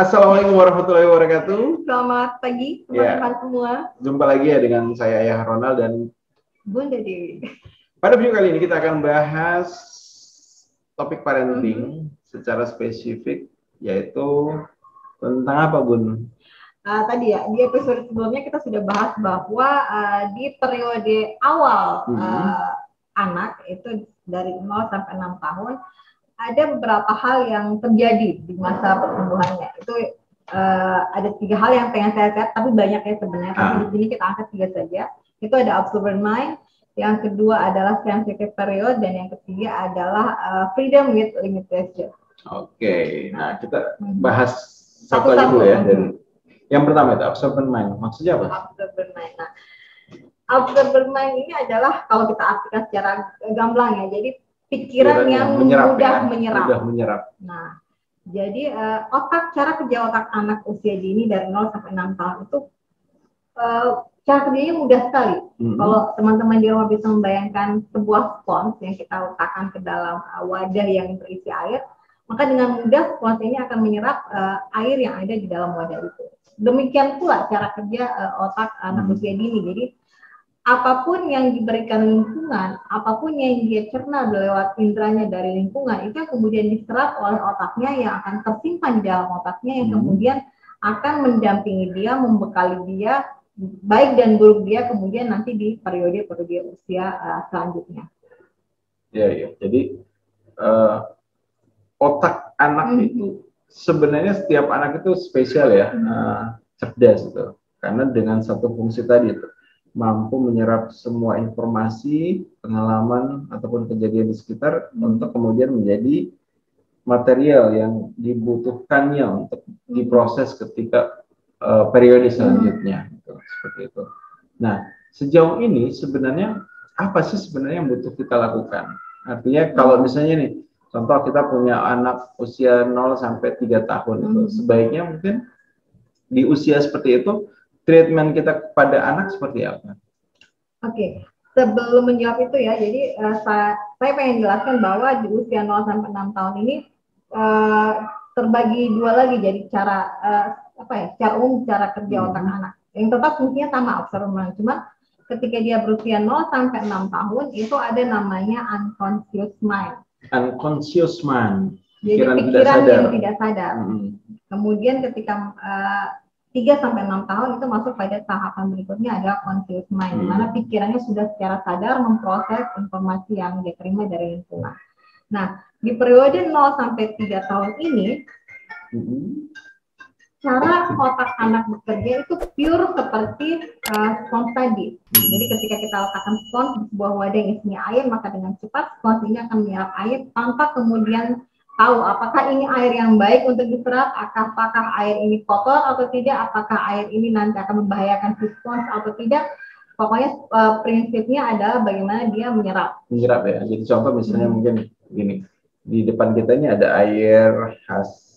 Assalamualaikum warahmatullahi wabarakatuh. Selamat pagi teman-teman semua. Jumpa lagi ya dengan saya Ayah Ronald dan Bunda Dewi. Pada video kali ini kita akan bahas topik parenting secara spesifik, yaitu tentang apa, Bun? Tadi ya, di episode sebelumnya kita sudah bahas bahwa di periode awal anak itu dari 0 sampai 6 tahun ada beberapa hal yang terjadi di masa pertumbuhannya. Itu ada 3 hal yang pengen saya lihat, tapi banyak ya sebenarnya. Tapi di sini kita angkat 3 saja. Itu ada observant mind, yang kedua adalah sensitive period, dan yang ketiga adalah freedom with limitation. Oke, nah kita bahas satu aja dulu ya. Dari yang pertama itu observant mind, maksudnya apa? Observant mind. Nah, observant mind ini adalah kalau kita artikan secara gamblang ya, jadi pikiran yang mudah menyerap. Nah, jadi cara kerja otak anak usia dini dari 0 sampai 6 tahun itu cara kerjanya mudah sekali. Kalau teman-teman di rumah bisa membayangkan sebuah spons yang kita letakkan ke dalam wadah yang berisi air, maka dengan mudah spons ini akan menyerap air yang ada di dalam wadah itu. Demikian pula cara kerja otak anak usia dini. Jadi apapun yang diberikan lingkungan, apapun yang dia cerna lewat indranya dari lingkungan, itu kemudian diserap oleh otaknya, yang akan tersimpan di dalam otaknya, yang kemudian akan mendampingi dia, membekali dia, baik dan buruk dia kemudian nanti di periode-periode usia selanjutnya. Ya. Jadi otak anak itu sebenarnya setiap anak itu spesial ya, cerdas itu, karena dengan satu fungsi tadi itu mampu menyerap semua informasi, pengalaman ataupun kejadian di sekitar untuk kemudian menjadi material yang dibutuhkannya untuk diproses ketika periode selanjutnya, gitu, seperti itu. Nah, sejauh ini sebenarnya apa sih sebenarnya yang butuh kita lakukan? Artinya kalau misalnya nih, contoh kita punya anak usia 0 sampai 3 tahun itu, sebaiknya mungkin di usia seperti itu treatment kita kepada anak seperti apa? Oke, sebelum menjawab itu ya, jadi saya pengen jelaskan bahwa di usia 0 sampai 6 tahun ini terbagi 2 lagi, jadi secara umum cara kerja otak anak. Yang tetap fungsinya sama, observant, cuma ketika dia berusia 0 sampai 6 tahun itu ada namanya unconscious mind. Unconscious mind. Jadi pikiran yang tidak sadar. Kemudian ketika 3 sampai 6 tahun itu masuk pada tahapan berikutnya, adalah conscious mind, di mana pikirannya sudah secara sadar memproses informasi yang dia terima dari lingkungan. Nah, di periode 0 sampai 3 tahun ini cara otak anak bekerja itu pure seperti spons tadi. Jadi ketika kita letakkan spons di sebuah wadah yang isinya air, maka dengan cepat spons ini akan menyerap air tanpa kemudian tahu apakah ini air yang baik untuk diserap, apakah air ini kotor atau tidak, apakah air ini nanti akan membahayakan si spons atau tidak. Pokoknya prinsipnya adalah bagaimana dia menyerap. Menyerap ya. Jadi contoh misalnya mungkin gini, di depan kita ini ada air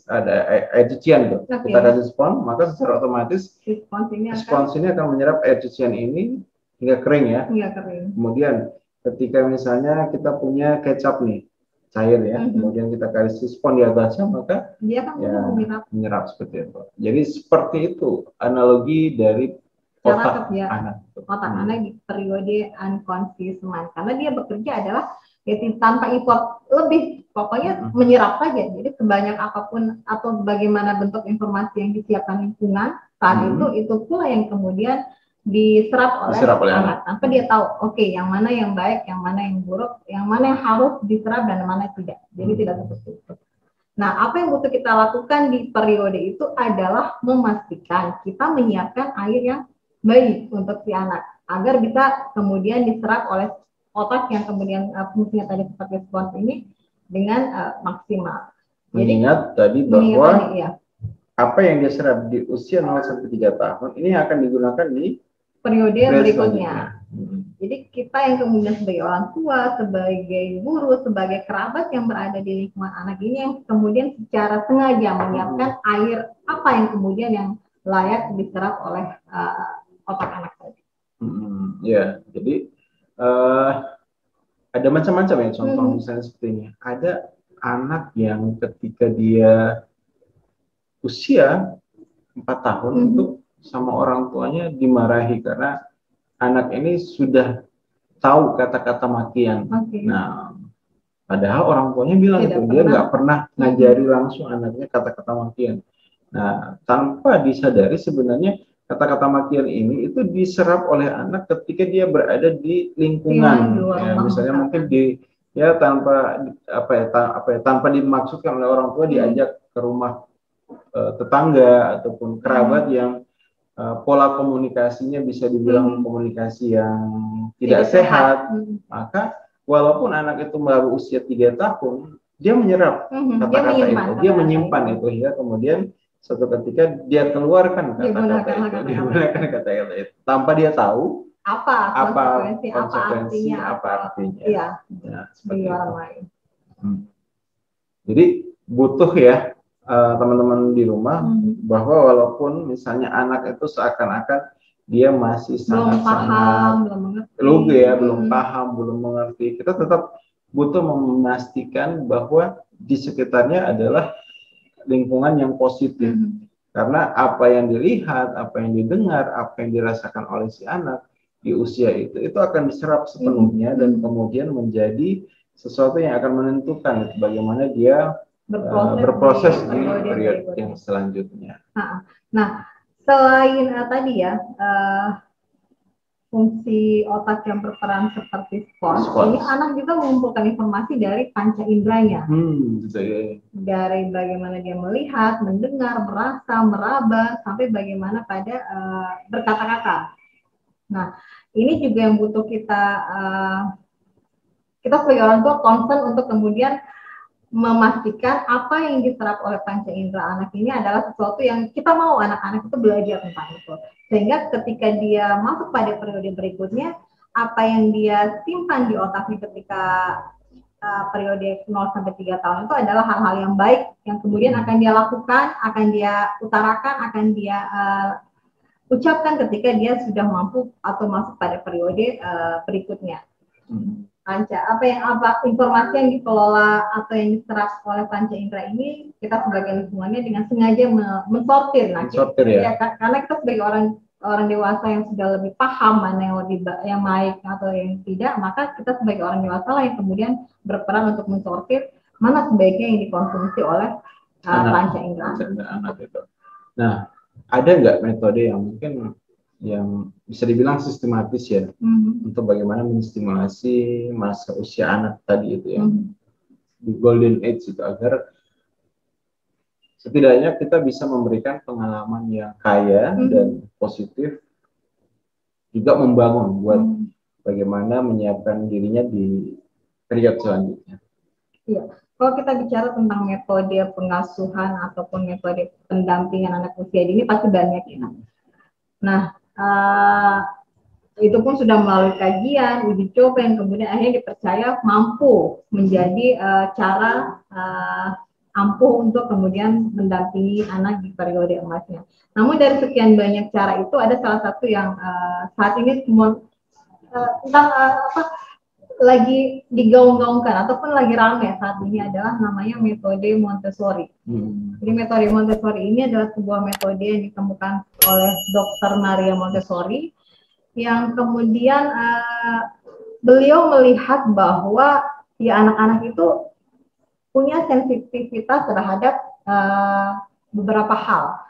air cucian tuh. Kita kasih spons, maka secara otomatis spons ini akan menyerap air cucian ini hingga kering ya. Hingga kering. Kemudian ketika misalnya kita punya kecap nih, cair ya, kemudian kita kasih spons di atasnya, maka dia akan menyerap seperti itu. Jadi seperti itu analogi dari otak anak. Otak anak di periode unconscious mind, karena dia bekerja adalah tanpa effort lebih, pokoknya menyerap saja. Jadi sebanyak apapun atau bagaimana bentuk informasi yang disiapkan lingkungan saat itu pula yang kemudian diserap oleh anak. Tanpa dia tahu, oke, yang mana yang baik, yang mana yang buruk, yang mana yang harus diserap dan mana tidak. Jadi tidak seperti itu. Nah, apa yang butuh kita lakukan di periode itu adalah memastikan kita menyiapkan air yang baik untuk si anak, agar bisa kemudian diserap oleh otak yang kemudian fungsinya tadi seperti spons ini dengan maksimal. Mengingat tadi bahwa apa yang diserap di usia 0 sampai 3 tahun ini akan digunakan di periode berikutnya. Jadi kita yang kemudian sebagai orang tua, sebagai guru, sebagai kerabat yang berada di lingkungan anak ini yang kemudian secara sengaja menyiapkan air apa yang kemudian yang layak diserap oleh otak anak tadi. Ya, jadi ada macam-macam ya contoh misalnya seperti ini. Ada anak yang ketika dia usia 4 tahun itu sama orang tuanya dimarahi karena anak ini sudah tahu kata-kata makian. Nah, padahal orang tuanya bilang itu dia nggak pernah ngajari langsung anaknya kata-kata makian. Nah, tanpa disadari sebenarnya kata-kata makian ini itu diserap oleh anak ketika dia berada di lingkungan, ya, misalnya mungkin di tanpa tanpa dimaksudkan oleh orang tua diajak ke rumah tetangga ataupun kerabat yang pola komunikasinya bisa dibilang komunikasi yang tidak sehat, maka walaupun anak itu baru usia 3 tahun, dia menyerap kata-kata itu, dia menyimpan itu hingga kemudian suatu ketika dia keluarkan kata-kata itu, dia gunakan kata-kata itu tanpa dia tahu apa konsekuensi, apa artinya. Iya. Nah, seperti orang lain. Jadi butuh ya teman-teman di rumah bahwa walaupun misalnya anak itu seakan-akan dia masih sangat-sangat lugu ya, belum paham, belum mengerti, kita tetap butuh memastikan bahwa di sekitarnya adalah lingkungan yang positif. Karena apa yang dilihat, apa yang didengar, apa yang dirasakan oleh si anak di usia itu akan diserap sepenuhnya dan kemudian menjadi sesuatu yang akan menentukan bagaimana dia berproses di periode yang selanjutnya. Nah, selain tadi ya fungsi otak yang berperan seperti spons, ini anak juga mengumpulkan informasi dari panca inderanya. Dari bagaimana dia melihat, mendengar, merasa, meraba, sampai bagaimana pada berkata-kata. Nah, ini juga yang butuh kita sebagai orang tua concern untuk kemudian memastikan apa yang diserap oleh panca indera anak ini adalah sesuatu yang kita mau anak-anak itu belajar tentang itu. Sehingga ketika dia masuk pada periode berikutnya, apa yang dia simpan di otaknya ketika periode 0 sampai 3 tahun itu adalah hal-hal yang baik yang kemudian akan dia lakukan, akan dia utarakan, akan dia ucapkan ketika dia sudah mampu atau masuk pada periode berikutnya. Panca, apa informasi yang dikelola atau yang diserap oleh panca indera ini kita sebagai lingkungannya dengan sengaja mensortir. Nah, ya, karena kita sebagai orang dewasa yang sudah lebih paham mana yang lebih yang baik atau yang tidak, maka kita sebagai orang dewasa lah yang kemudian berperan untuk mensortir mana sebaiknya yang dikonsumsi oleh panca indera. Nah, ada nggak metode yang mungkin yang bisa dibilang sistematis ya untuk bagaimana menstimulasi masa usia anak tadi itu ya di golden age itu agar setidaknya kita bisa memberikan pengalaman yang kaya dan positif, juga membangun buat bagaimana menyiapkan dirinya di periode selanjutnya. Iya. Kalau kita bicara tentang metode pengasuhan ataupun metode pendampingan anak usia dini pasti banyak ya. Nah, itu pun sudah melalui kajian, uji coba yang kemudian akhirnya dipercaya mampu menjadi cara ampuh untuk kemudian mendampingi anak di periode emasnya. Namun dari sekian banyak cara itu ada salah satu yang saat ini semua lagi digaung-gaungkan ataupun lagi ramai saat ini adalah namanya metode Montessori. Jadi metode Montessori ini adalah sebuah metode yang ditemukan oleh Dr. Maria Montessori yang kemudian beliau melihat bahwa ya anak-anak itu punya sensitivitas terhadap beberapa hal.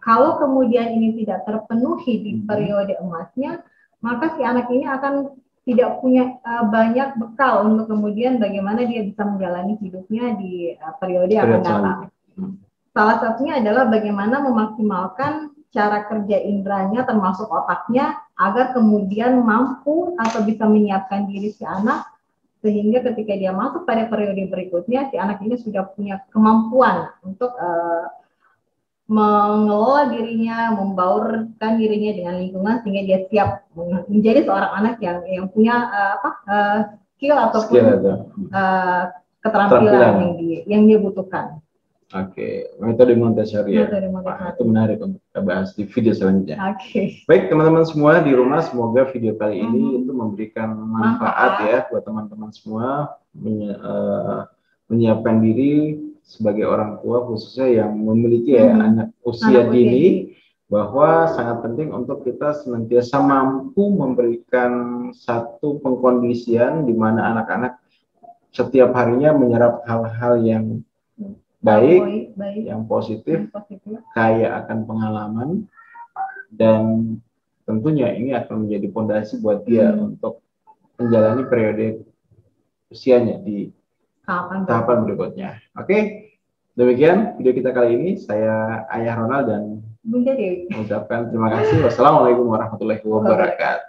Kalau kemudian ini tidak terpenuhi di periode emasnya, maka si anak ini akan tidak punya banyak bekal untuk kemudian bagaimana dia bisa menjalani hidupnya di periode yang akan datang. Salah satunya adalah bagaimana memaksimalkan cara kerja inderanya termasuk otaknya agar kemudian mampu atau bisa menyiapkan diri si anak sehingga ketika dia masuk pada periode berikutnya si anak ini sudah punya kemampuan untuk mengelola dirinya, membaurkan dirinya dengan lingkungan sehingga dia siap menjadi seorang anak yang punya skill ataupun keterampilan yang dia butuhkan. Oke, metode Montessori ya. Itu menarik untuk kita bahas di video selanjutnya. Baik teman-teman semua di rumah, semoga video kali ini itu memberikan manfaat ya buat teman-teman semua menyiapkan diri sebagai orang tua khususnya yang memiliki anak usia dini, bahwa sangat penting untuk kita senantiasa mampu memberikan satu pengkondisian di mana anak-anak setiap harinya menyerap hal-hal yang baik, yang positif, kaya akan pengalaman, dan tentunya ini akan menjadi fondasi buat dia untuk menjalani periode usianya di tahapan berikutnya. Oke, demikian video kita kali ini. Saya Ayah Ronald dan Bunda Dewi mengucapkan terima kasih. Wassalamualaikum warahmatullahi wabarakatuh.